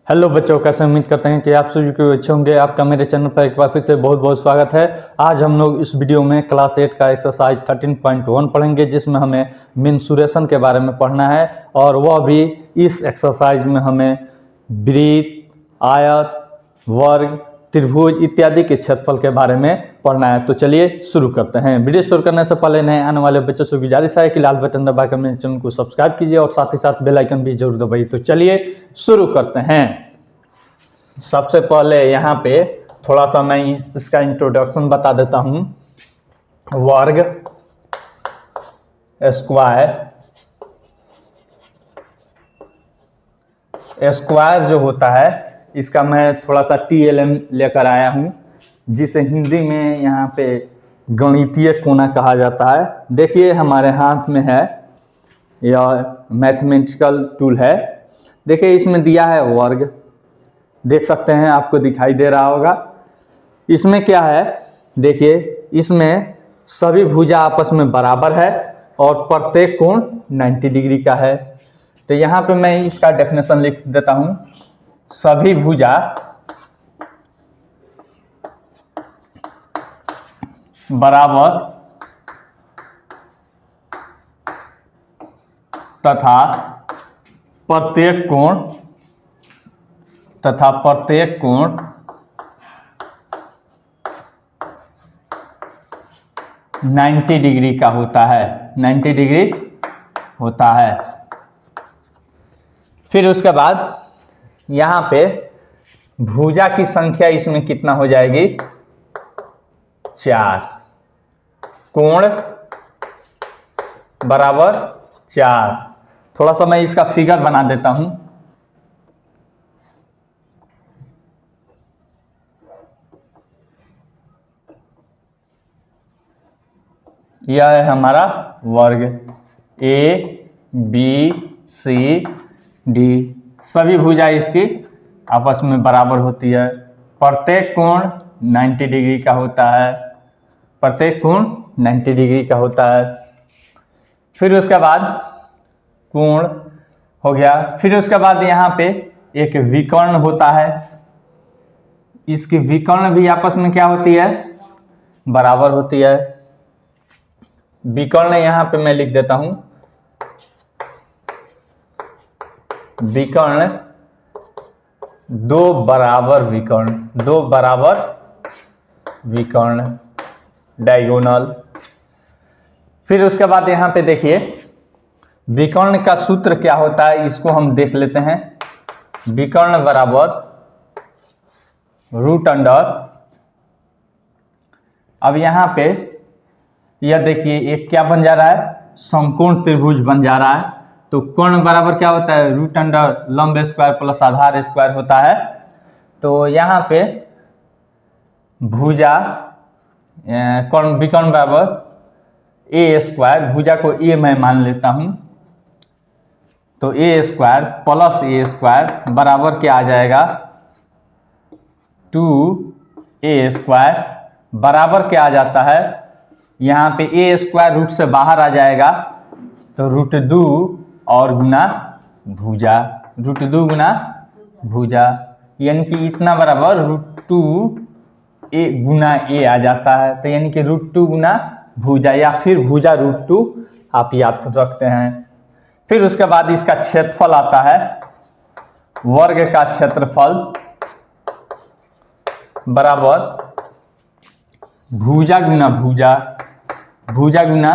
Hello बच्चों, कैसे उम्मीद करते हैं कि आप सभी को अच्छे होंगे। आपका मेरे चैनल पर एक बार फिर से बहुत बहुत स्वागत है। आज हम लोग इस वीडियो में क्लास 8 का एक्सरसाइज 13.1 पढ़ेंगे, जिसमें हमें मेंसुरेशन के बारे में पढ़ना है। और वह भी इस एक्सरसाइज में हमें वृत्त, आयत, वर्ग, त्रिभुज इत्यादि के क्षेत्रफल के बारे में पढ़ना है। तो चलिए शुरू करते हैं। वीडियो शुरू करने से पहले नए आने वाले बच्चों से गुजारिश है कि लाल बटन दबाकर मेरे चैनल को सब्सक्राइब कीजिए और साथ ही साथ बेल आइकन भी जरूर दबाइए। तो चलिए शुरू करते हैं। सबसे पहले यहाँ पे थोड़ा सा मैं इसका इंट्रोडक्शन बता देता हूँ। वर्ग, स्क्वायर जो होता है इसका मैं थोड़ा सा TLM लेकर आया हूँ, जिसे हिंदी में यहाँ पे गणितीय कोना कहा जाता है। देखिए हमारे हाथ में है, यह मैथमेटिकल टूल है। देखिए इसमें दिया है वर्ग, देख सकते हैं, आपको दिखाई दे रहा होगा। इसमें क्या है, देखिए इसमें सभी भुजा आपस में बराबर है और प्रत्येक कोण 90 डिग्री का है। तो यहाँ पे मैं इसका डेफिनेशन लिख देता हूँ। सभी भुजा बराबर तथा प्रत्येक कोण 90 डिग्री का होता है, 90 डिग्री होता है। फिर उसके बाद यहाँ पे भुजा की संख्या इसमें कितना हो जाएगी, 4। कोण बराबर 4। थोड़ा सा मैं इसका फिगर बना देता हूं। यह है हमारा वर्ग ABCD। सभी भुजा इसकी आपस में बराबर होती है। प्रत्येक कोण 90 डिग्री का होता है, प्रत्येक कोण 90 डिग्री का होता है। फिर उसके बाद कोण हो गया। फिर उसके बाद यहाँ पे एक विकर्ण होता है। इसकी विकर्ण भी आपस में क्या होती है, बराबर होती है। विकर्ण यहाँ पे मैं लिख देता हूं, विकर्ण दो बराबर विकर्ण डायगोनल। फिर उसके बाद यहाँ पे देखिए विकर्ण का सूत्र क्या होता है, इसको हम देख लेते हैं। विकर्ण बराबर रूट अंडर, अब यहाँ पे यह देखिए एक क्या बन जा रहा है, समकोण त्रिभुज बन जा रहा है। तो कोण बराबर क्या होता है, रूट अंडर लंब स्क्वायर प्लस आधार स्क्वायर होता है। तो यहाँ पे भुजा विकर्ण बराबर ए स्क्वायर, भुजा को ए मैं मान लेता हूं। तो ए स्क्वायर प्लस ए स्क्वायर बराबर क्या आ जाएगा, 2a स्क्वायर बराबर क्या आ जाता है, यहाँ पे ए स्क्वायर रूट से बाहर आ जाएगा तो रूट 2 और गुना भुजा, रूट 2 गुना भुजा, यानी कि इतना बराबर रूट 2 ए गुना ए आ जाता है। तो यानी कि रूट 2 गुना भुजा या फिर भुजा रूट 2 आप याद रखते हैं। फिर उसके बाद इसका क्षेत्रफल आता है, वर्ग का क्षेत्रफल बराबर भुजा गुना भुजा, भुजा गुना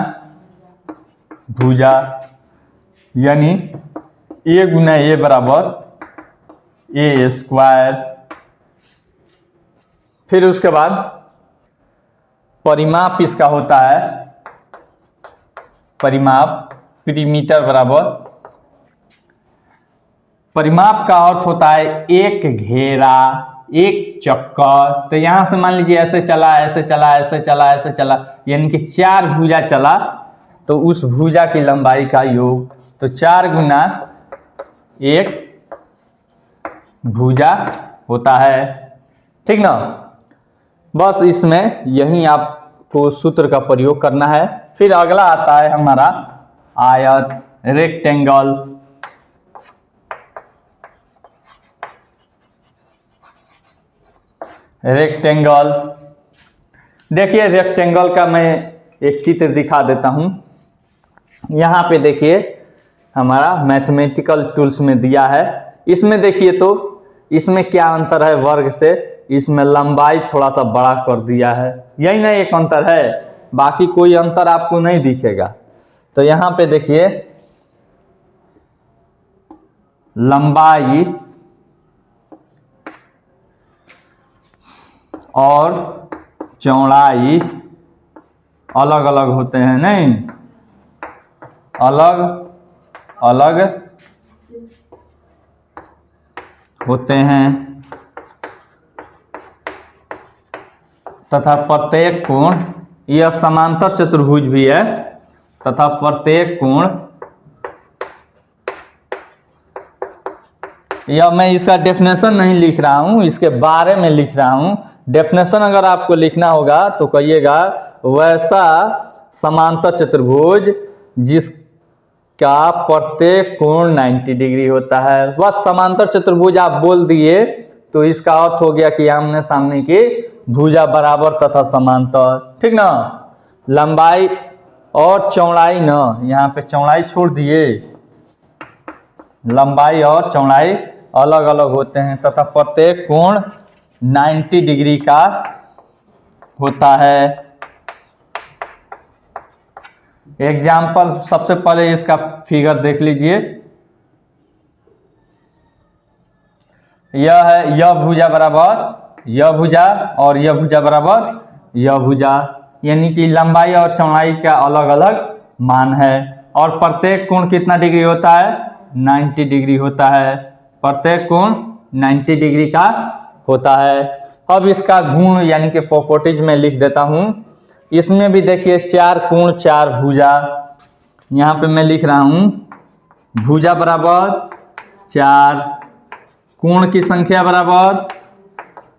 भुजा, यानी ए गुना ए बराबर ए स्क्वायर। फिर उसके बाद परिमाप इसका होता है, परिमाप परिमीटर बराबर, परिमाप का अर्थ होता है एक घेरा, एक चक्कर। तो यहां से मान लीजिए ऐसे चला ऐसे चला ऐसे चला ऐसे चला, यानी कि 4 भुजा चला तो उस भुजा की लंबाई का योग। तो 4 गुना 1 भुजा होता है, ठीक ना। बस इसमें यही आपको सूत्र का प्रयोग करना है। फिर अगला आता है हमारा आयत, रेक्टेंगल। रेक्टेंगल। देखिए रेक्टेंगल का मैं एक चित्र दिखा देता हूं। यहाँ पे देखिए हमारा मैथमेटिकल टूल्स में दिया है। इसमें देखिए तो इसमें क्या अंतर है वर्ग से, इसमें लंबाई थोड़ा सा बड़ा कर दिया है, यही ना एक अंतर है, बाकी कोई अंतर आपको नहीं दिखेगा। तो यहाँ पे देखिए लंबाई और चौड़ाई अलग अलग होते हैं, नहीं अलग अलग होते हैं तथा प्रत्येक कोण, यह समांतर चतुर्भुज भी है तथा प्रत्येक कोण, यह मैं इसका डेफिनेशन नहीं लिख रहा हूं, इसके बारे में लिख रहा हूं। डेफिनेशन अगर आपको लिखना होगा तो कहिएगा वैसा समांतर चतुर्भुज जिसका प्रत्येक कोण 90 डिग्री होता है। बस समांतर चतुर्भुज आप बोल दिए तो इसका अर्थ हो गया कि आमने सामने की भुजा बराबर तथा समांतर, ठीक ना। लंबाई और चौड़ाई ना, यहाँ पे चौड़ाई छोड़ दिए, लंबाई और चौड़ाई अलग अलग होते हैं तथा प्रत्येक कोण 90 डिग्री का होता है। एग्जाम्पल सबसे पहले इसका फिगर देख लीजिए। यह है यह भुजा बराबर यह भुजा और यह भुजा बराबर यह भुजा, यानी कि लंबाई और चौड़ाई का अलग अलग मान है। और प्रत्येक कोण कितना डिग्री होता है, 90 डिग्री होता है। प्रत्येक कोण 90 डिग्री का होता है। अब इसका गुण यानी कि प्रॉपर्टीज में लिख देता हूं। इसमें भी देखिए 4 कोण 4 भुजा, यहाँ पे मैं लिख रहा हूं भुजा बराबर 4, कोण की संख्या बराबर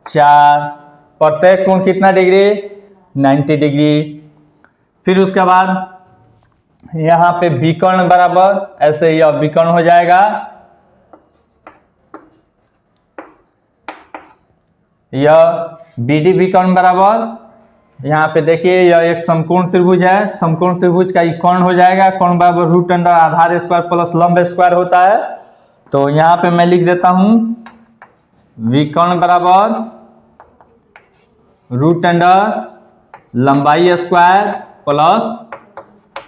4, प्रत्येक कोण कितना डिग्री, 90 डिग्री। फिर उसके बाद यहाँ पे विकर्ण बराबर, ऐसे यह विकर्ण हो जाएगा, यह बीडी विकर्ण बराबर, यहाँ पे देखिए यह एक समकोण त्रिभुज है, समकोण त्रिभुज का कर्ण हो जाएगा, कर्ण बराबर रूट अंडर आधार स्क्वायर प्लस लंब स्क्वायर होता है। तो यहाँ पे मैं लिख देता हूं विकर्ण बराबर रूट अंडर लंबाई स्क्वायर प्लस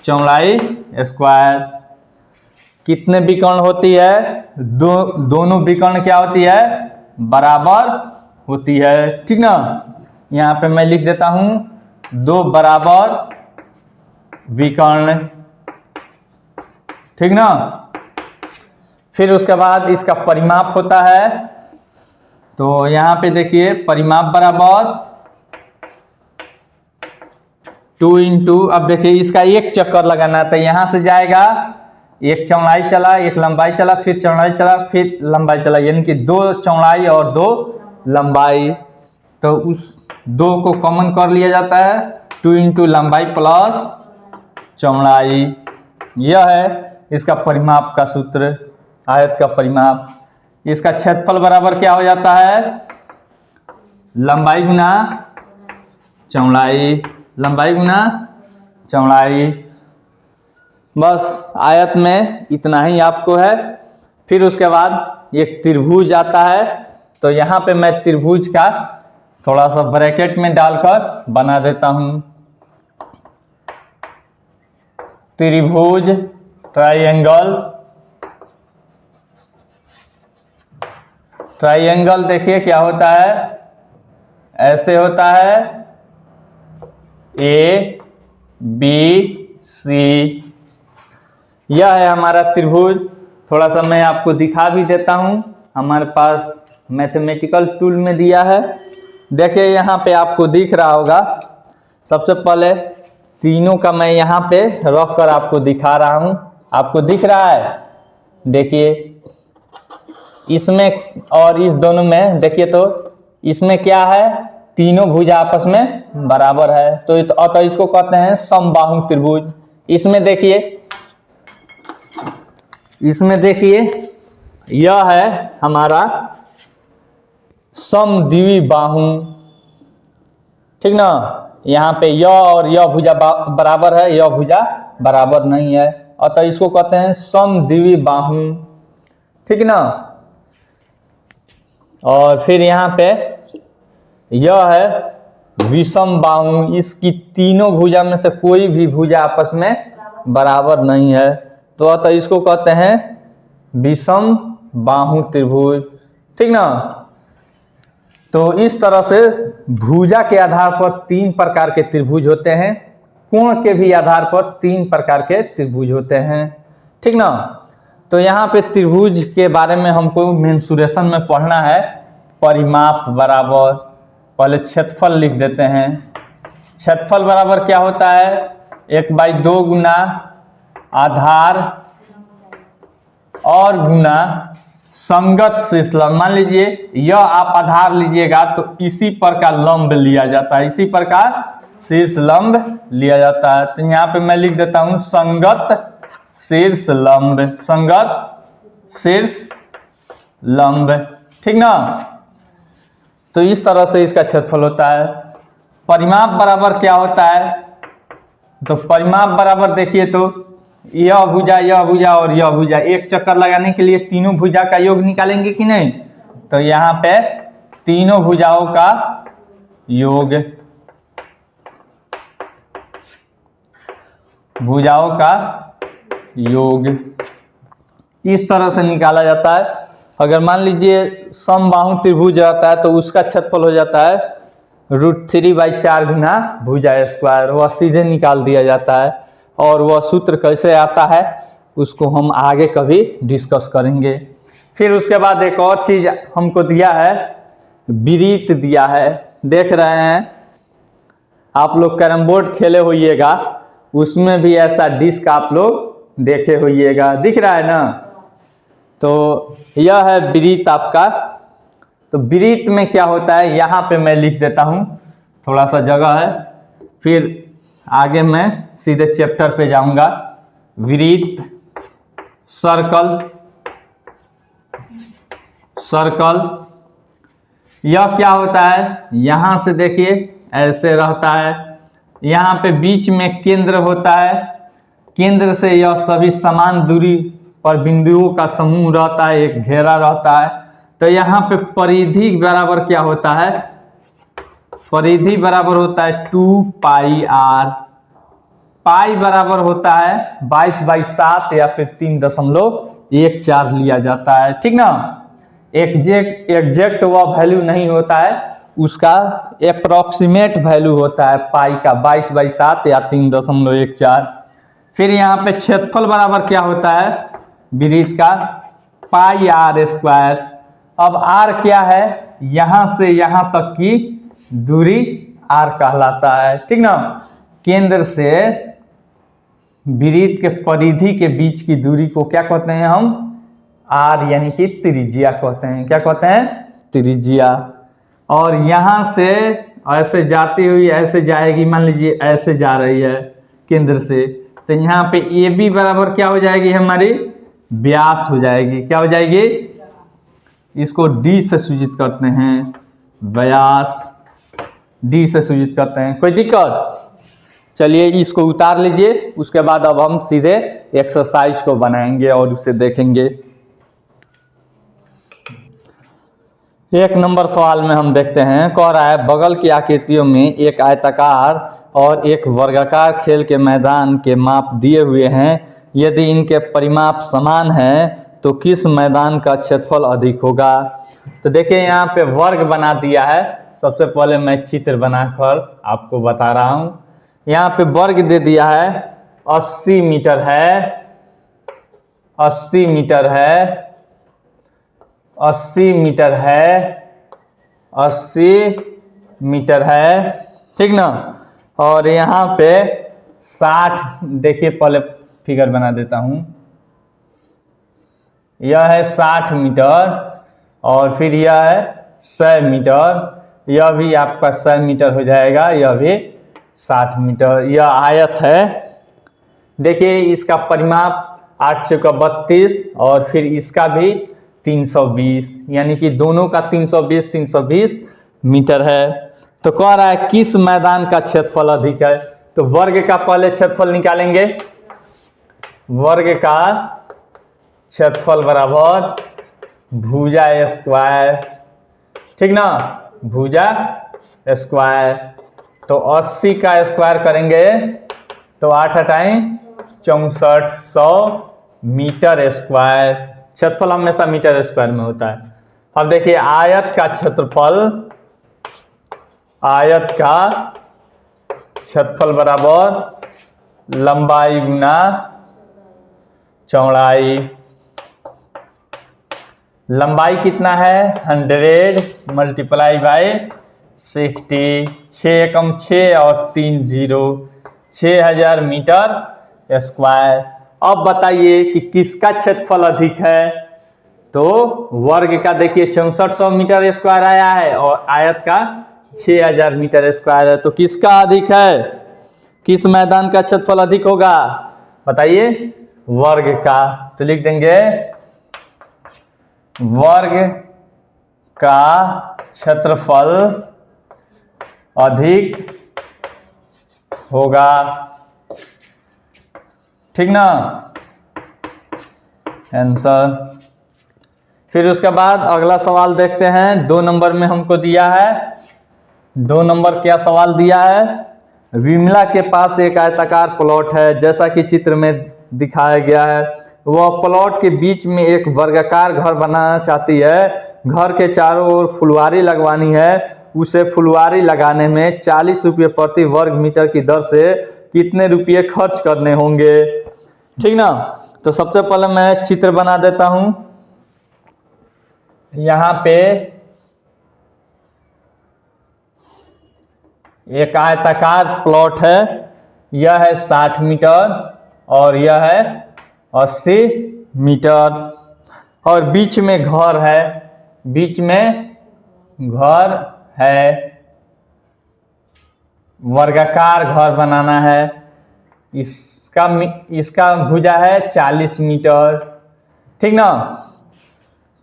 चौड़ाई स्क्वायर। कितने विकर्ण होती है, दोनों विकर्ण क्या होती है, बराबर होती है, ठीक ना। यहाँ पे मैं लिख देता हूं 2 बराबर विकर्ण, ठीक ना। फिर उसके बाद इसका परिमाप होता है, तो यहाँ पे देखिए परिमाप बराबर 2 इंटू, अब देखिए इसका एक चक्कर लगाना है, तो यहाँ से जाएगा, एक चौड़ाई चला, एक लंबाई चला, फिर चौड़ाई चला, फिर लंबाई चला, यानी कि 2 चौड़ाई और 2 लंबाई। तो उस 2 को कॉमन कर लिया जाता है, 2 इंटू लंबाई प्लस चौड़ाई। यह है इसका परिमाप का सूत्र, आयत का परिमाप। इसका क्षेत्रफल बराबर क्या हो जाता है, लंबाई गुना चौड़ाई, लंबाई गुना चौड़ाई। बस आयत में इतना ही आपको है। फिर उसके बाद एक त्रिभुज आता है, तो यहाँ पे मैं त्रिभुज का थोड़ा सा ब्रैकेट में डालकर बना देता हूं। त्रिभुज ट्राइएंगल, ट्राइएंगल देखिए क्या होता है, ऐसे होता है ए बी सी, यह है हमारा त्रिभुज। थोड़ा सा मैं आपको दिखा भी देता हूं, हमारे पास मैथमेटिकल टूल में दिया है। देखिए यहाँ पे आपको दिख रहा होगा, सबसे पहले तीनों का मैं यहाँ पे रख कर आपको दिखा रहा हूं, आपको दिख रहा है। देखिए इसमें और इस दोनों में देखिए, तो इसमें क्या है, तीनों भुजा आपस में बराबर है, तो अतः इसको कहते हैं समबाहु त्रिभुज। इसमें देखिए यह है हमारा समद्विबाहु ठीक ना। यहाँ पे य और य भुजा बराबर है, य भुजा बराबर नहीं है, अतः इसको कहते हैं समद्विबाहु बाहु, ठीक ना। और फिर यहाँ पे यह है विषम बाहु, इसकी तीनों भुजा में से कोई भी भुजा आपस में बराबर नहीं है, तो अतः इसको कहते हैं विषम बाहु त्रिभुज, ठीक ना। तो इस तरह से भुजा के आधार पर 3 प्रकार के त्रिभुज होते हैं, कोण के भी आधार पर 3 प्रकार के त्रिभुज होते हैं, ठीक ना। तो यहाँ पे त्रिभुज के बारे में हमको मेंसुरेशन में पढ़ना है। परिमाप बराबर, पहले क्षेत्रफल लिख देते हैं। क्षेत्रफल बराबर क्या होता है, 1/2 गुना आधार और गुना संगत शीर्ष लंब। मान लीजिए यह आप आधार लीजिएगा तो इसी पर का लंब लिया जाता है, इसी पर का शीर्ष लंब लिया जाता है। तो यहाँ पे मैं लिख देता हूं संगत शीर्ष लंब, संगत शीर्ष लंब, ठीक ना। तो इस तरह से इसका क्षेत्रफल होता है। परिमाप बराबर क्या होता है, तो परिमाप बराबर देखिए तो यह भुजा और यह भुजा, एक चक्कर लगाने के लिए तीनों भुजा का योग निकालेंगे कि नहीं, तो यहाँ पे तीनों भुजाओं का योग, भुजाओं का योग इस तरह से निकाला जाता है। अगर मान लीजिए समबाहु त्रिभुज आता है तो उसका क्षेत्रफल हो जाता है √3/4 गुना भुजा स्क्वायर, वह सीधे निकाल दिया जाता है। और वह सूत्र कैसे आता है उसको हम आगे कभी डिस्कस करेंगे। फिर उसके बाद एक और चीज हमको दिया है, वृत्त दिया है। देख रहे हैं आप लोग कैरम बोर्ड खेले होइएगा, उसमें भी ऐसा डिस्क आप लोग देखे होइएगा, दिख रहा है ना। तो यह है वृत्त आपका। तो वृत्त में क्या होता है, यहाँ पे मैं लिख देता हूँ, थोड़ा सा जगह है, फिर आगे मैं सीधे चैप्टर पे जाऊंगा। वृत्त, सर्कल, सर्कल यह क्या होता है, यहाँ से देखिए ऐसे रहता है, यहाँ पे बीच में केंद्र होता है, केंद्र से यह सभी समान दूरी पर बिंदुओं का समूह रहता है, एक घेरा रहता है। तो यहाँ पे परिधि बराबर क्या होता है, परिधि बराबर होता है 2πr, पाई बराबर होता है 22/7 या फिर 3.14 लिया जाता है, ठीक ना। एग्जैक्ट वह वैल्यू नहीं होता है, उसका अप्रोक्सीमेट वैल्यू होता है पाई का 22/7 या 3.14। फिर यहाँ पे क्षेत्रफल बराबर क्या होता है वृत्त का, πr²। अब r क्या है, यहाँ से यहाँ तक की दूरी r कहलाता है, ठीक ना। केंद्र से वृत्त के परिधि के बीच की दूरी को क्या कहते हैं हम, r यानी कि त्रिज्या कहते हैं। क्या कहते हैं, त्रिज्या। और यहाँ से ऐसे जाती हुई ऐसे जाएगी, मान लीजिए ऐसे जा रही है केंद्र से, तो यहाँ पे AB बराबर क्या हो जाएगी हमारी, व्यास हो जाएगी। क्या हो जाएगी, इसको D से सूचित करते हैं, व्यास D से सूचित करते हैं। कोई दिक्कत, चलिए इसको उतार लीजिए। उसके बाद अब हम सीधे एक्सरसाइज को बनाएंगे और उसे देखेंगे। 1 नंबर सवाल में हम देखते हैं, कह रहा है बगल की आकृतियों में एक आयताकार और एक वर्गाकार खेल के मैदान के माप दिए हुए हैं। यदि इनके परिमाप समान हैं तो किस मैदान का क्षेत्रफल अधिक होगा। तो देखिए यहाँ पे वर्ग बना दिया है। सबसे पहले मैं चित्र बनाकर आपको बता रहा हूँ। यहाँ पे वर्ग दे दिया है 80 मीटर है, 80 मीटर है, 80 मीटर है, 80 मीटर है, ठीक ना। और यहाँ पे 60, देखिए पहले फिगर बना देता हूँ, यह है 60 मीटर और फिर यह है 100 मीटर, यह भी आपका 100 मीटर हो जाएगा, यह भी 60 मीटर। यह आयत है। देखिए इसका परिमाप 832 और फिर इसका भी 320, यानी कि दोनों का 320 मीटर है। तो कह रहा है किस मैदान का क्षेत्रफल अधिक है। तो वर्ग का पहले क्षेत्रफल निकालेंगे। वर्ग का क्षेत्रफल बराबर भुजा स्क्वायर, ठीक ना, भुजा स्क्वायर। तो 80 का स्क्वायर करेंगे तो 8 हटाएं 64, 100 मीटर स्क्वायर। क्षेत्रफल हमेशा मीटर स्क्वायर में होता है। अब देखिए आयत का क्षेत्रफल, आयत का क्षेत्रफल बराबर लंबाई गुना चौड़ाई। लंबाई कितना है 100 मल्टीप्लाई बाय 60, 6 एकम 6 और 3 0, 6000 मीटर स्क्वायर। अब बताइए कि किसका क्षेत्रफल अधिक है। तो वर्ग का देखिए 6400 मीटर स्क्वायर आया है और आयत का 6000 मीटर स्क्वायर है। तो किसका अधिक है, किस मैदान का क्षेत्रफल अधिक होगा बताइए, वर्ग का। तो लिख देंगे वर्ग का क्षेत्रफल अधिक होगा, ठीक ना, आंसर। फिर उसके बाद अगला सवाल देखते हैं। 2 नंबर में हमको दिया है, 2 नंबर क्या सवाल दिया है। विमला के पास एक आयताकार प्लॉट है जैसा कि चित्र में दिखाया गया है। वह प्लॉट के बीच में एक वर्गाकार घर बनाना चाहती है। घर के चारों ओर फुलवारी लगवानी है। उसे फुलवारी लगाने में 40 रुपये प्रति वर्ग मीटर की दर से कितने रुपये खर्च करने होंगे, ठीक ना। तो सबसे पहले मैं चित्र बना देता हूं। यहाँ पे एक आयताकार प्लॉट है, यह है 60 मीटर और यह है 80 मीटर और बीच में घर है, बीच में घर है, वर्गाकार घर बनाना है। इसका भुजा है 40 मीटर, ठीक ना।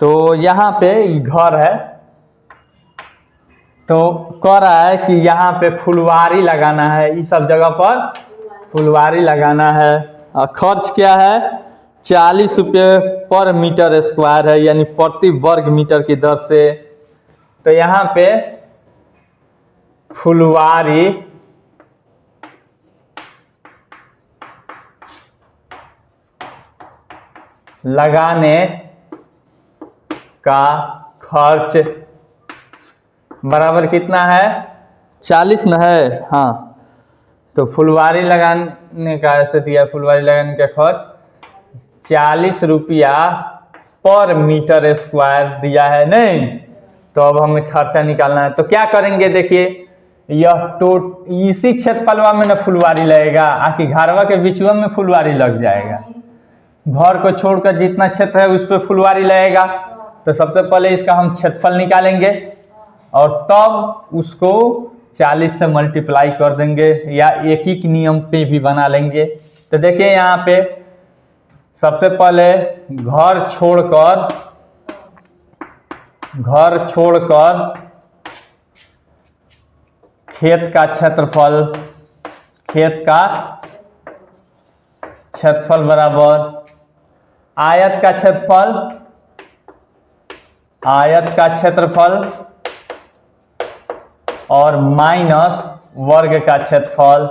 तो यहाँ पे घर है, तो कह रहा है कि यहाँ पे फुलवारी लगाना है, इस सब जगह पर फुलवारी लगाना है। खर्च क्या है 40 रुपये पर मीटर स्क्वायर है, यानी प्रति वर्ग मीटर की दर से। तो यहाँ पे फुलवारी लगाने का खर्च बराबर कितना है 40 न है, हाँ। तो फुलवारी लगाने का ऐसे दिया, फुलवारी लगाने का खर्च 40 रुपया पर मीटर स्क्वायर दिया है नहीं। तो अब हमें खर्चा निकालना है। तो क्या करेंगे देखिए, यह इसी क्षेत्रफलवा में ना फुलवारी लगेगा, आकि घरवा के बिचवा में फुलवारी लग जाएगा। घर को छोड़कर जितना क्षेत्र है उस पर फुलवारी लगेगा। तो सबसे पहले इसका हम क्षेत्रफल निकालेंगे और तब उसको 40 से मल्टीप्लाई कर देंगे, या एक ही नियम पे भी बना लेंगे। तो देखिए यहाँ पे सबसे पहले घर छोड़कर खेत का क्षेत्रफल बराबर आयत का क्षेत्रफल और माइनस वर्ग का क्षेत्रफल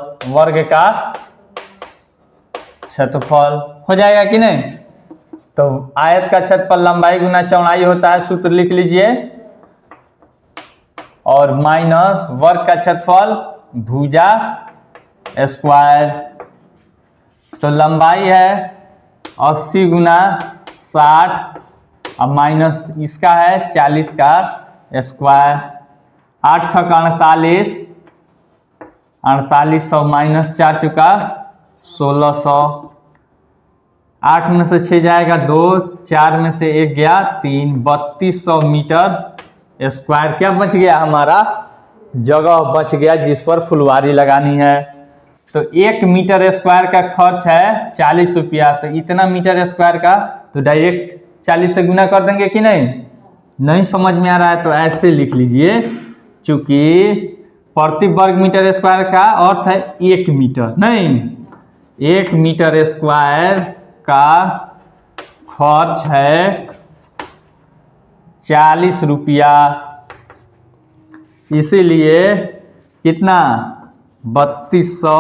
हो जाएगा कि नहीं। तो आयत का क्षेत्रफल लंबाई गुना चौड़ाई होता है, सूत्र लिख लीजिए, और माइनस वर्ग का क्षेत्रफल भुजा स्क्वायर। तो लंबाई है 80 गुना 60 और माइनस इसका है 40 का स्क्वायर। 8 6 का 48, 4800 माइनस 4 चुका 1600। 8 में से 6 जाएगा 2, 4 में से 1 गया 3, 3200 मीटर स्क्वायर क्या बच गया, हमारा जगह बच गया जिस पर फुलवारी लगानी है। तो 1 मीटर स्क्वायर का खर्च है 40 रुपया। तो इतना मीटर स्क्वायर का तो डायरेक्ट 40 से गुना कर देंगे कि नहीं समझ में आ रहा है तो ऐसे लिख लीजिए, चूंकि प्रति वर्ग मीटर स्क्वायर का अर्थ है 1 मीटर, नहीं 1 मीटर स्क्वायर का खर्च है 40 रुपया। इसीलिए कितना 3200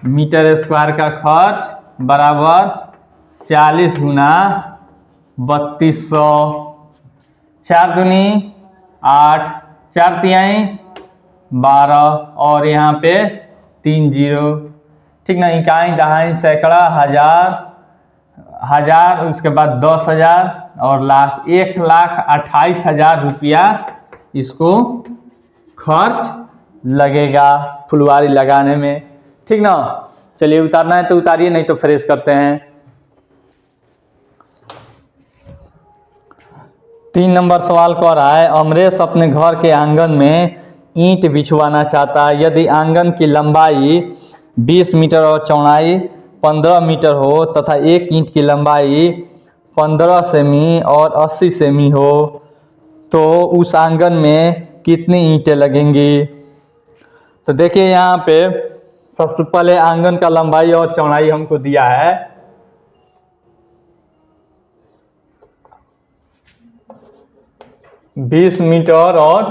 मीटर स्क्वायर का खर्च बराबर 40 गुना 3200। 4 दूनी 8, 4 तिहाई 12 और यहाँ पे 3 जीरो, ठीक ना। इकाई, दहाई, सैकड़ा, हजार, उसके बाद 10,000 और लाख, 1,28,000 रुपया इसको खर्च लगेगा फुलवारी लगाने में, ठीक ना। चलिए उतारना है तो उतारिए, नहीं तो फ्रेश करते हैं। 3 नंबर सवाल कह रहा है अमरेश अपने घर के आंगन में ईंट बिछवाना चाहता है। यदि आंगन की लंबाई 20 मीटर और चौड़ाई 15 मीटर हो तथा एक ईंट की लंबाई 15 सेमी और 80 सेमी हो तो उस आंगन में कितनी ईंटें लगेंगी। तो देखिए यहाँ पे सबसे पहले आंगन का लंबाई और चौड़ाई हमको दिया है। बीस मीटर और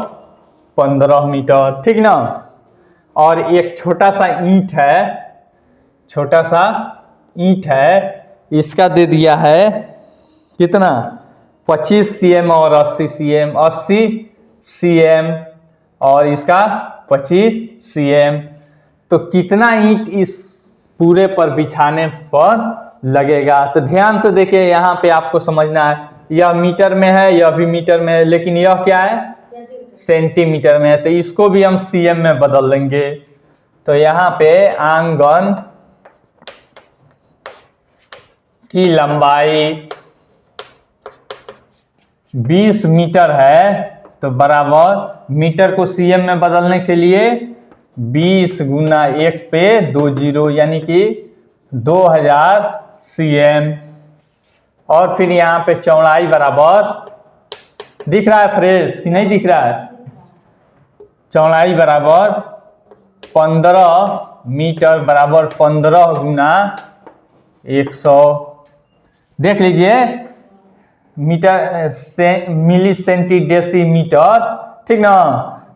15 मीटर, ठीक ना। और एक छोटा सा ईंट है, इसका दे दिया है कितना 25 cm और 80 cm, 80 cm और इसका 25 cm। तो कितना ईंट इस पूरे पर बिछाने पर लगेगा। तो ध्यान से देखिए यहाँ पे आपको समझना है, यह मीटर में है, यह भी मीटर में है, लेकिन यह क्या है सेंटीमीटर में है, तो इसको भी हम सीएम में बदल लेंगे। तो यहाँ पे आंगन की लंबाई 20 मीटर है तो बराबर मीटर को सीएम में बदलने के लिए 20 गुना 1 पे 2 जीरो यानी कि 2000 सीएम। और फिर यहाँ पे चौड़ाई बराबर, दिख रहा है फ्रेश कि नहीं दिख रहा है, चौड़ाई बराबर 15 मीटर बराबर 15 गुना 100। देख लीजिए मीटर से मिली सेंटी डेसी मीटर, ठीक ना।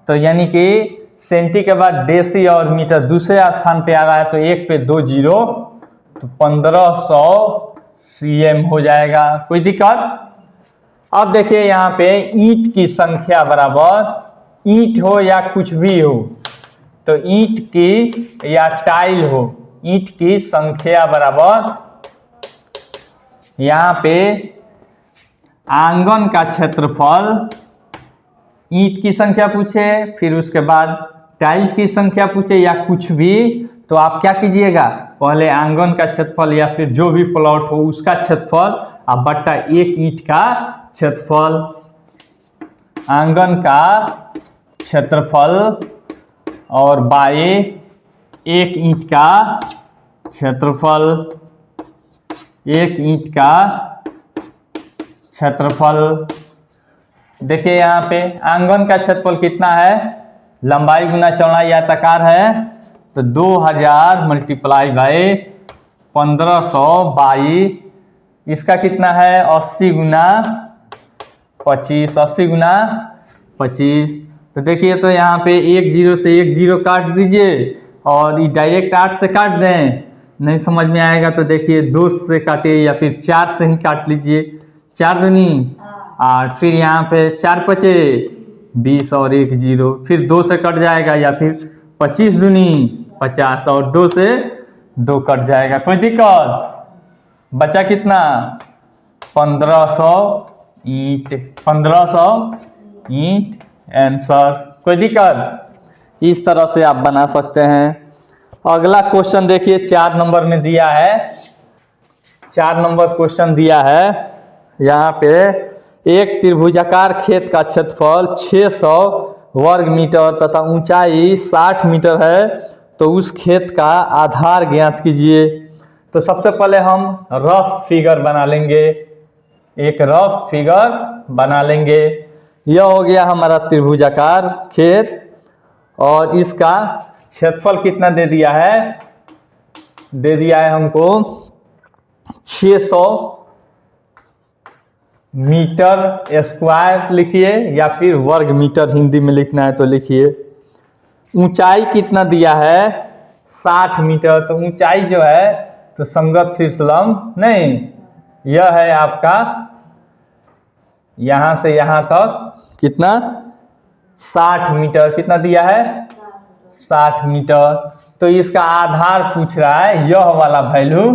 तो यानी कि सेंटी के बाद डेसी और मीटर दूसरे स्थान पे आ रहा है, तो 1 पे 2 जीरो तो 1500 सीएम हो जाएगा। कोई दिक्कत। अब देखिए यहाँ पे ईंट की संख्या बराबर, ईंट हो या कुछ भी हो, तो ईंट की या टाइल हो, ईंट की संख्या बराबर यहाँ पे आंगन का क्षेत्रफल, ईंट की संख्या पूछे फिर उसके बाद टाइल्स की संख्या पूछे या कुछ भी, तो आप क्या कीजिएगा पहले आंगन का क्षेत्रफल या फिर जो भी प्लॉट हो उसका क्षेत्रफल अब बट्टा एक ईंट का क्षेत्रफल, आंगन का क्षेत्रफल और बाय एक ईंट का क्षेत्रफल, एक ईंट का क्षेत्रफल। देखिए यहाँ पे आंगन का क्षेत्रफल कितना है, लंबाई गुना चौड़ाई आयताकार है तो 2000 मल्टीप्लाई बाय 1500 बाई इसका कितना है 80 गुना 25, 80 गुना 25। तो देखिए तो यहाँ पे एक जीरो से एक जीरो काट दीजिए और ये डायरेक्ट 8 से काट दें, नहीं समझ में आएगा तो देखिए 2 से काटिए या फिर 4 से ही काट लीजिए, 4 दूनी 8, फिर यहाँ पे 4 पचे 20 और 1 जीरो, फिर 2 से कट जाएगा या फिर 25 दूनी 50 और 2 से 2 कट जाएगा। कोई दिक्कत। बचा कितना 1500 ईंट, 1500 ईंट आंसर। कोई दिक्कत। इस तरह से आप बना सकते हैं। अगला क्वेश्चन देखिए 4 नंबर में दिया है, 4 नंबर क्वेश्चन दिया है यहाँ पे एक त्रिभुजाकार खेत का क्षेत्रफल 600 वर्ग मीटर तथा ऊंचाई 60 मीटर है तो उस खेत का आधार ज्ञात कीजिए। तो सबसे पहले हम रफ फिगर बना लेंगे, एक रफ फिगर बना लेंगे। यह हो गया हमारा त्रिभुजाकार खेत और इसका क्षेत्रफल कितना दे दिया है, दे दिया है हमको 600 मीटर स्क्वायर लिखिए, या फिर वर्ग मीटर हिंदी में लिखना है तो लिखिए। ऊंचाई कितना दिया है 60 मीटर, तो ऊंचाई जो है तो संगत शीर्षलंब नहीं, यह है आपका यहां से यहां तक कितना 60 मीटर, कितना दिया है 60 मीटर। तो इसका आधार पूछ रहा है, यह वाला वैल्यू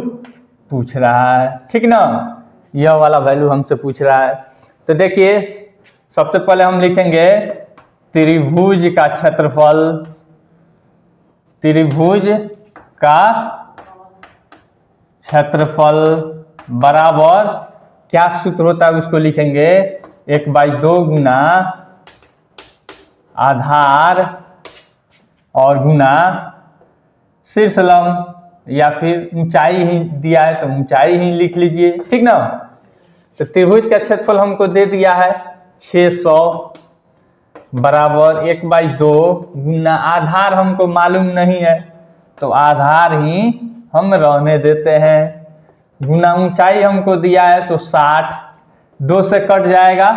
पूछ रहा है, ठीक ना, यह वाला वैल्यू हमसे पूछ रहा है। तो देखिए सबसे पहले हम लिखेंगे त्रिभुज का क्षेत्रफल, त्रिभुज का क्षेत्रफल बराबर क्या सूत्र होता है उसको लिखेंगे 1/2 गुना आधार और गुना शीर्षलंब, या फिर ऊंचाई ही दिया है तो ऊंचाई ही लिख लीजिए, ठीक ना। तो त्रिभुज का क्षेत्रफल हमको दे दिया है 600 बराबर 1/2 गुना आधार हमको मालूम नहीं है तो आधार ही हम रहने देते हैं, गुना ऊंचाई हमको दिया है तो 60, 2 से कट जाएगा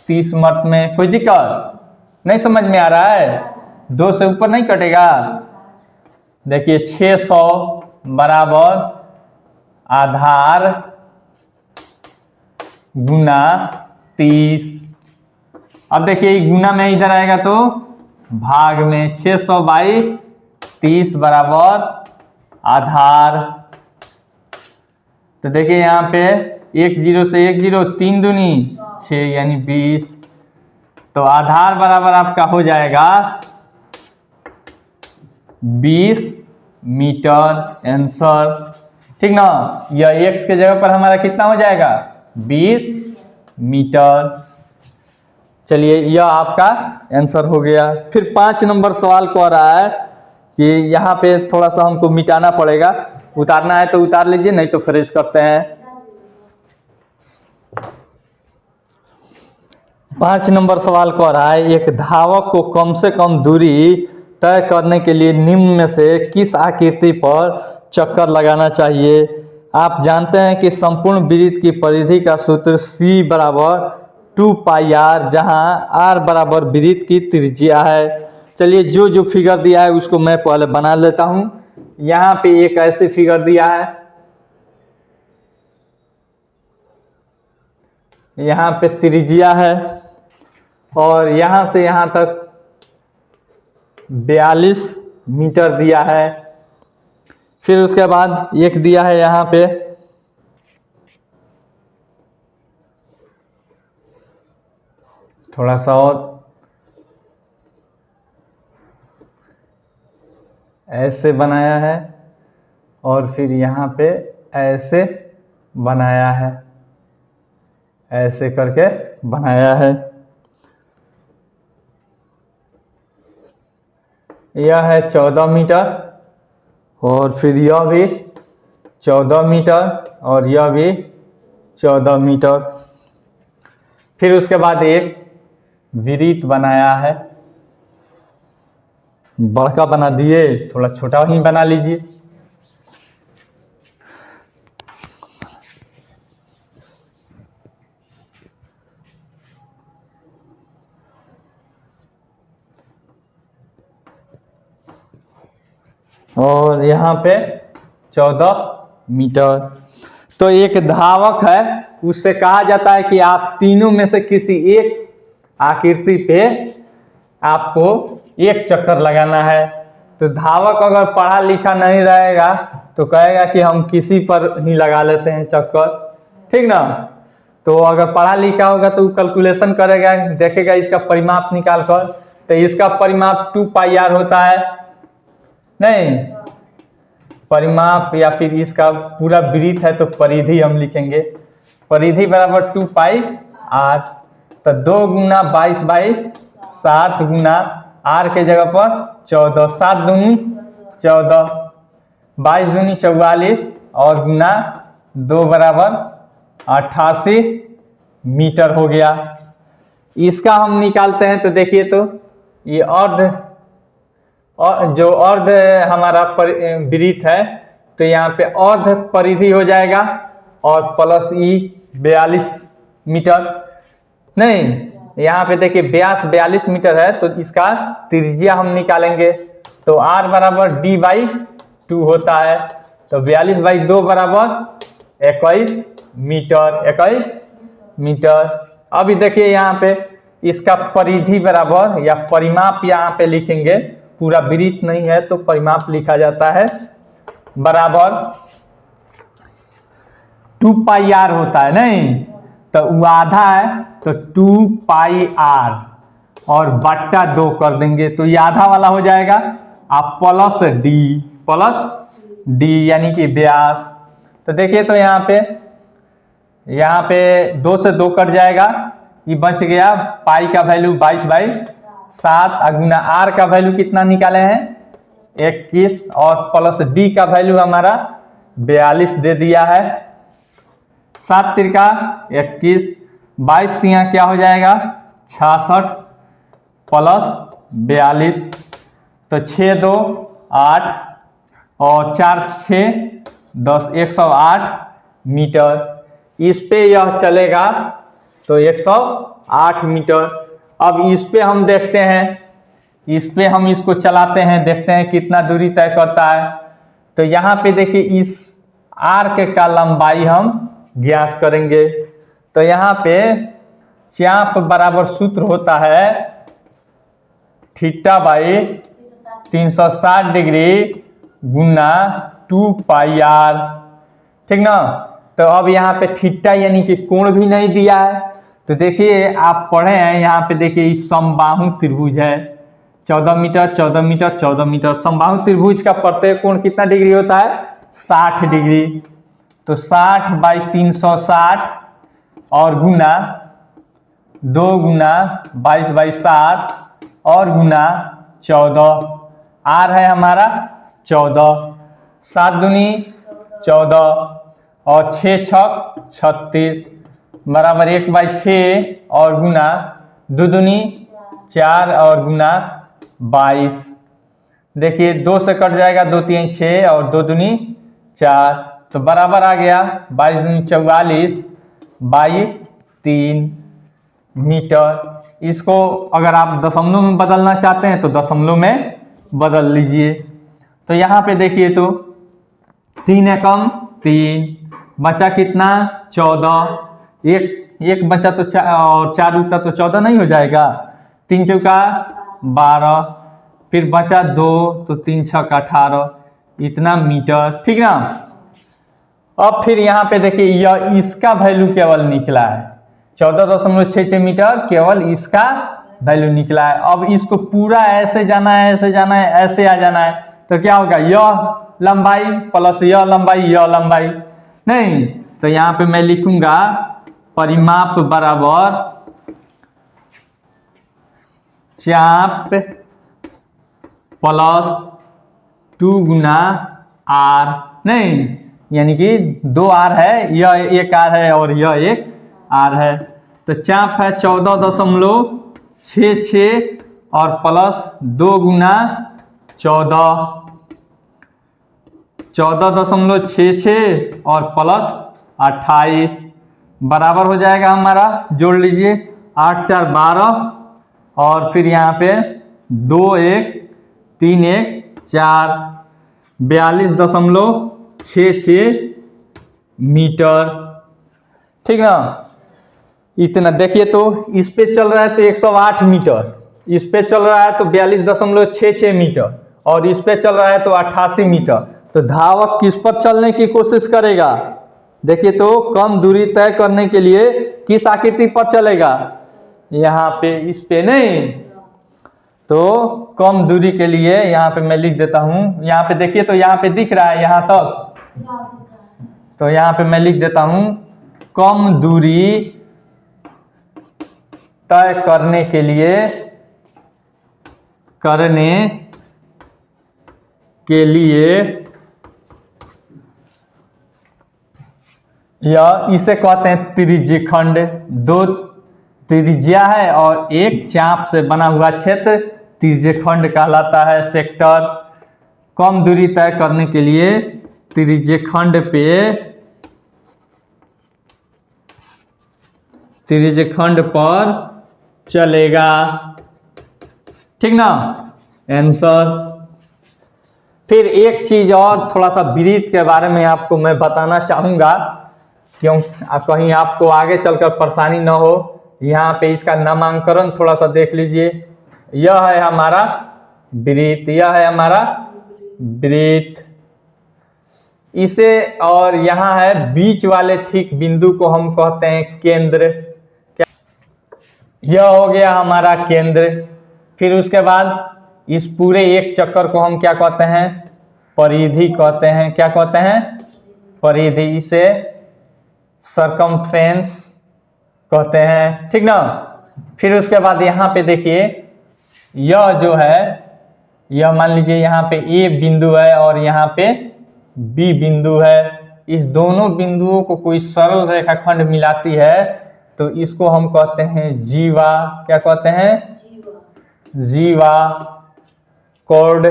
30 मत में, कोई दिक्कत नहीं, समझ में आ रहा है, 2 से ऊपर नहीं कटेगा। देखिए 600 बराबर आधार गुना 30, अब देखिए गुना में इधर आएगा तो भाग में 600/30 बराबर आधार। तो देखिए यहाँ पे 1 0 से 1 0 3 दूनी 6 यानी 20, तो आधार बराबर आपका हो जाएगा 20 मीटर आंसर, ठीक ना। यह x के जगह पर हमारा कितना हो जाएगा 20 मीटर। चलिए यह आपका आंसर हो गया। फिर 5 नंबर सवाल कह रहा है कि यहाँ पे थोड़ा सा हमको मिटाना पड़ेगा, उतारना है तो उतार लीजिए, नहीं तो फ्रेश करते हैं। 5 नंबर सवाल कह रहा है एक धावक को कम से कम दूरी तय करने के लिए निम्न में से किस आकृति पर चक्कर लगाना चाहिए। आप जानते हैं कि संपूर्ण वृत्त की परिधि का सूत्र C बराबर 2πr, जहां r बराबर वृत्त की त्रिज्या है। चलिए जो जो फिगर दिया है उसको मैं पहले बना लेता हूं। यहाँ पे एक ऐसे फिगर दिया है, यहाँ पे त्रिज्या है और यहाँ से यहाँ तक 42 मीटर दिया है। फिर उसके बाद एक दिया है यहाँ पे थोड़ा सा और ऐसे बनाया है और फिर यहाँ पे ऐसे बनाया है, ऐसे करके बनाया है। यह है 14 मीटर और फिर यह भी 14 मीटर और यह भी 14 मीटर। फिर उसके बाद एक वृत्त बनाया है, बड़का बना दिए, थोड़ा छोटा ही बना लीजिए। और यहाँ पे 14 मीटर। तो एक धावक है, उससे कहा जाता है कि आप तीनों में से किसी एक आकृति पे आपको एक चक्कर लगाना है। तो धावक अगर पढ़ा लिखा नहीं रहेगा तो कहेगा कि हम किसी पर ही लगा लेते हैं चक्कर, ठीक ना। तो अगर पढ़ा लिखा होगा तो कैलकुलेशन करेगा, देखेगा इसका परिमाप निकाल कर, तो इसका परिमाप 2πr होता है, नहीं परिमाप, या फिर इसका पूरा वृत्त है तो परिधि हम लिखेंगे, परिधि बराबर 2πr। तो 2 गुना 22/7 गुना r के जगह पर 14, 7 दूनी 14, 22 दूनी 44 और गुना 2 बराबर 88 मीटर हो गया। इसका हम निकालते हैं तो देखिए तो ये अर्ध और जो अर्ध हमारा वृत्त है तो यहाँ पे अर्ध परिधि हो जाएगा और प्लस ई 42 मीटर। नहीं, यहाँ पे देखिए व्यास 42 मीटर है तो इसका त्रिज्या हम निकालेंगे तो r बराबर d/2 होता है तो 42/2 बराबर 21 मीटर। 21 मीटर। अभी देखिए यहाँ पे इसका परिधि बराबर या परिमाप यहाँ पे लिखेंगे, पूरा वृत्त नहीं है तो परिमाप लिखा जाता है, बराबर 2πr होता है। नहीं तो वो आधा है तो 2πr और बट्टा 2 कर देंगे तो ये आधा वाला हो जाएगा। आप प्लस डी यानी कि व्यास। तो देखिए तो यहाँ पे 2 से 2 कट जाएगा, ये बच गया पाई का वैल्यू 22/7 गुना आर का वैल्यू कितना निकाले हैं 21 और प्लस डी का वैल्यू हमारा 42 दे दिया है। 7 तिरका 21, 22 तिया क्या हो जाएगा 66 प्लस 42 तो 6 2 8 और 4 6 10 108 मीटर। इस पे यह चलेगा तो 108 मीटर। अब इस पे हम देखते हैं, इस पे हम इसको चलाते हैं, देखते हैं कितना दूरी तय करता है। तो यहाँ पे देखिए इस आर्क का लंबाई हम ज्ञात करेंगे तो यहाँ पे चाप बराबर सूत्र होता है θ/360 डिग्री गुना 2πr, ठीक ना। तो अब यहाँ पे थीटा यानी कि कोण भी नहीं दिया है तो देखिए आप पढ़े हैं, यहाँ पे देखिए इस समबाहु त्रिभुज है 14 मीटर 14 मीटर 14 मीटर। समबाहु त्रिभुज का प्रत्येक कोण कितना डिग्री होता है 60 डिग्री। तो 60/360 और गुना 2 गुना 22/7 और गुना 14, आर है हमारा 14, 7 दूनी 14 और 6 छक 36 बराबर 1/6 और गुना 2 दूनी 4 और गुना 22। देखिए 2 से कट जाएगा 2 3 6 और 2 दूनी 4 तो बराबर आ गया 22 दूनी 44 बाई 3 मीटर। इसको अगर आप दशमलव में बदलना चाहते हैं तो दशमलव में बदल लीजिए। तो यहाँ पे देखिए तो 3 एकम 3 बचा कितना 14, एक बचा तो और 4 उठता तो 14 नहीं हो जाएगा, 3 चौका 12, फिर बचा 2 तो 3 छक 18, इतना मीटर, ठीक ना। अब फिर यहाँ पे देखिए यह इसका वैल्यू केवल निकला है 14.66 मीटर, केवल इसका वैल्यू निकला है। अब इसको पूरा ऐसे जाना है, ऐसे जाना है, ऐसे आ जाना है तो क्या होगा यह लंबाई प्लस यह लंबाई, यह लंबाई नहीं। तो यहाँ पे मैं लिखूंगा परिमाप बराबर चाप प्लस 2 गुना आर, नहीं यानी कि 2 आर है, यह एक आर है और यह एक आर है। तो चाप है 14.66 और प्लस 2 गुना 14.66 और प्लस 28 बराबर हो जाएगा हमारा, जोड़ लीजिए 8 4 12 और फिर यहाँ पे 2 1 3 1 4 42.66 मीटर, ठीक ना। इतना देखिए तो इस पे चल रहा है तो 108 मीटर, इस पे चल रहा है तो 42.66 मीटर और इस पे चल रहा है तो 88 मीटर। तो धावक किस पर चलने की कोशिश करेगा, देखिए तो कम दूरी तय करने के लिए किस आकृति पर चलेगा, यहाँ पे इस पे नहीं। तो कम दूरी के लिए यहाँ पे मैं लिख देता हूँ, यहाँ पे देखिए तो यहाँ पे दिख रहा है यहाँ तक, तो यहाँ पे मैं लिख देता हूँ कम दूरी तय करने के लिए यह इसे कहते हैं त्रिज्यखंड। 2 त्रिज्या है और एक चाप से बना हुआ क्षेत्र त्रिज्यखंड कहलाता है। सेक्टर कम दूरी तय करने के लिए त्रिज्यखंड पर चलेगा, ठीक ना, आंसर। फिर एक चीज और थोड़ा सा वृत्त के बारे में आपको मैं बताना चाहूंगा, क्यों कहीं आपको आगे चलकर परेशानी ना हो। यहाँ पे इसका नामांकन थोड़ा सा देख लीजिए। यह है हमारा वृत्त, यह है हमारा वृत्त। इसे और यहाँ है बीच वाले ठीक बिंदु को हम कहते हैं केंद्र। यह हो गया हमारा केंद्र। फिर उसके बाद इस पूरे एक चक्कर को हम क्या कहते हैं? परिधि कहते हैं। क्या कहते हैं? परिधि। इसे सरकमफ्रेंस कहते हैं, ठीक ना। फिर उसके बाद यहाँ पे देखिए, यह जो है, यह मान लीजिए यहाँ पे ए बिंदु है और यहाँ पे बी बिंदु है। इस दोनों बिंदुओं को कोई सरल रेखाखंड मिलाती है तो इसको हम कहते हैं जीवा। क्या कहते हैं? जीवा कॉर्ड।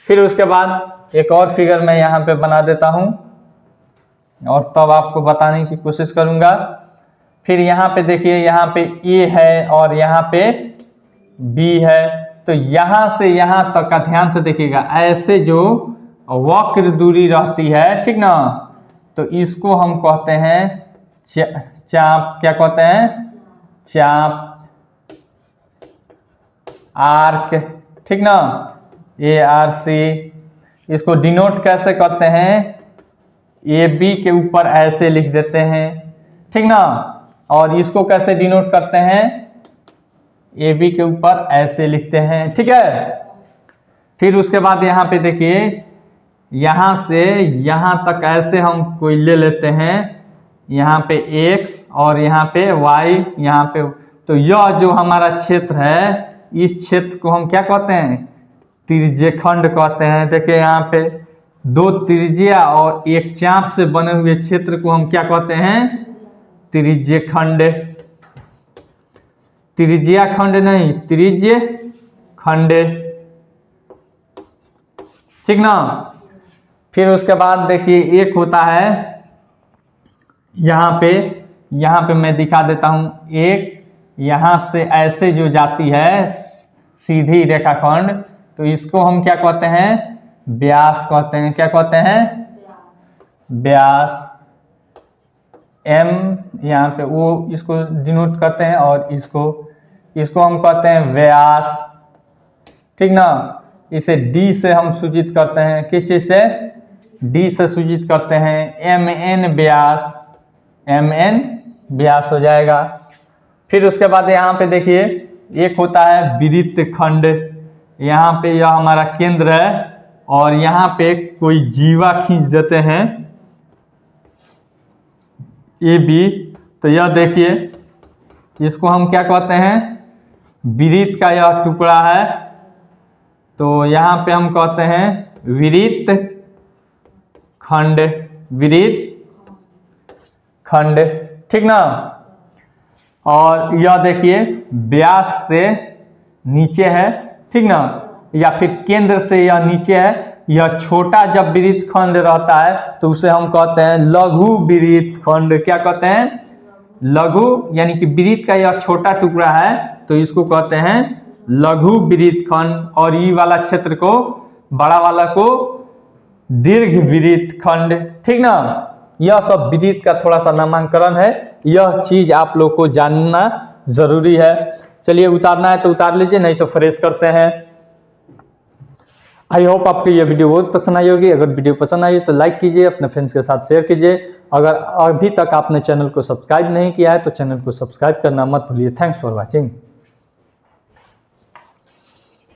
फिर उसके बाद एक और फिगर मैं यहाँ पे बना देता हूँ और तब आपको बताने की कोशिश करूंगा। फिर यहाँ पे देखिए, यहाँ पे ए है और यहाँ पे बी है, तो यहाँ से यहाँ तक का ध्यान से देखिएगा, ऐसे जो वक्र दूरी रहती है, ठीक ना, तो इसको हम कहते हैं चाप। क्या कहते हैं? चाप, आर्क, ठीक ना, ARC। इसको डिनोट कैसे करते हैं? AB के ऊपर ऐसे लिख देते हैं, ठीक ना। और इसको कैसे डिनोट करते हैं? AB के ऊपर ऐसे लिखते हैं, ठीक है। फिर उसके बाद यहाँ पे देखिए, यहाँ से यहाँ तक ऐसे हम कोई ले लेते हैं, यहाँ पे X और यहाँ पे Y, यहाँ पे, तो यह जो हमारा क्षेत्र है, इस क्षेत्र को हम क्या कहते हैं? त्रिज्यखंड कहते हैं। देखिए यहाँ पे दो त्रिज्या और एक चाप से बने हुए क्षेत्र को हम क्या कहते हैं? त्रिज्यखंड। त्रिज्याखंड नहीं, त्रिज्यखंड, ठीक ना। फिर उसके बाद देखिए, एक होता है यहाँ पे मैं दिखा देता हूं, एक यहाँ से ऐसे जो जाती है सीधी रेखाखंड, तो इसको हम क्या कहते हैं? व्यास कहते हैं। क्या कहते हैं? व्यास। M यहाँ पे वो इसको डिनोट करते हैं और इसको हम कहते हैं व्यास, ठीक ना। इसे D से हम सूचित करते हैं। किस चीज से? D से सूचित करते हैं। MN व्यास, MN व्यास हो जाएगा। फिर उसके बाद यहाँ पे देखिए, एक होता है वृत्तखंड। यहाँ पे यह हमारा केंद्र है और यहाँ पे कोई जीवा खींच देते हैं, AB। तो यह देखिए, इसको हम क्या कहते हैं? वृत्त का यह टुकड़ा है, तो यहाँ पे हम कहते हैं वृत्तखंड, वृत्तखंड, ठीक ना। और यह देखिए, व्यास से नीचे है, ठीक ना, या फिर केंद्र से यह नीचे है। यह छोटा जब वृत्तखंड रहता है तो उसे हम कहते हैं लघु वृत्तखंड। क्या कहते हैं? लघु, यानी कि वृत्त का यह छोटा टुकड़ा है तो इसको कहते हैं लघु वृत्तखंड, और ये वाला क्षेत्र को, बड़ा वाला को दीर्घ वृत्तखंड, ठीक ना। यह सब वृत्त का थोड़ा सा नामांकन है, यह चीज आप लोग को जानना जरूरी है। चलिए, उतारना है तो उतार लीजिए, नहीं तो फ्रेश करते हैं। आई होप आपको यह वीडियो बहुत पसंद आई होगी। अगर वीडियो पसंद आई तो लाइक कीजिए, अपने फ्रेंड्स के साथ शेयर कीजिए। अगर अभी तक आपने चैनल को सब्सक्राइब नहीं किया है तो चैनल को सब्सक्राइब करना मत भूलिए। Thanks for watching.